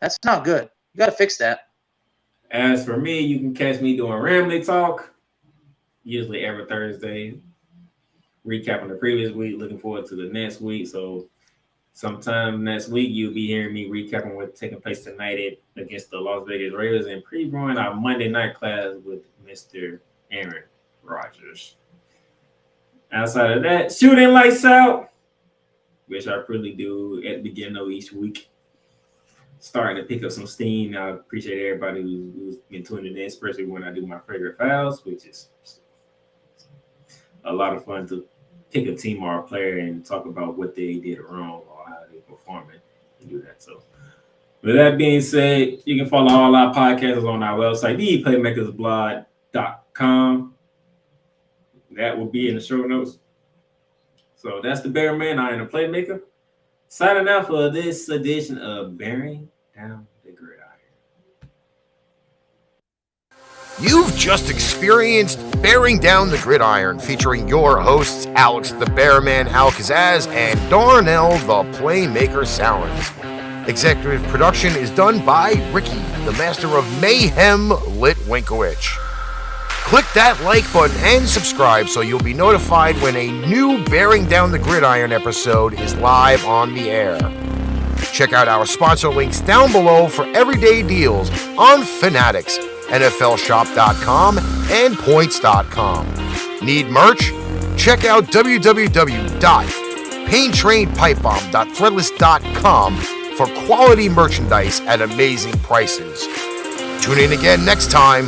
that's not good. You got to fix that. As for me, you can catch me doing Ramley Talk usually every Thursday, recapping the previous week, looking forward to the next week. So sometime next week, you'll be hearing me recapping what's taking place tonight against the Las Vegas Raiders and previewing our Monday night class with Mr. Aaron Rodgers. Outside of that, shooting lights out, which I really do at the beginning of each week. Starting to pick up some steam. I appreciate everybody who's been tuning in, especially when I do my favorite fouls, which is a lot of fun to pick a team or a player and talk about what they did wrong or how they performing and do that. So, with that being said, you can follow all our podcasts on our website, theplaymakersblog.com. That will be in the show notes. So that's the Bear Man. I am the Playmaker. Signing out for this edition of Bearing Down the Gridiron. You've just experienced Bearing Down the Gridiron, featuring your hosts, Alex the Bearman Al-Kazzaz and Darnell the Playmaker Sallins. Executive production is done by Ricky, the master of Mayhem Litwinkowich. Click that like button and subscribe so you'll be notified when a new Bearing Down the Gridiron episode is live on the air. Check out our sponsor links down below for everyday deals on Fanatics, NFLshop.com, and Points.com. Need merch? Check out www.paintrainpipebomb.threadless.com for quality merchandise at amazing prices. Tune in again next time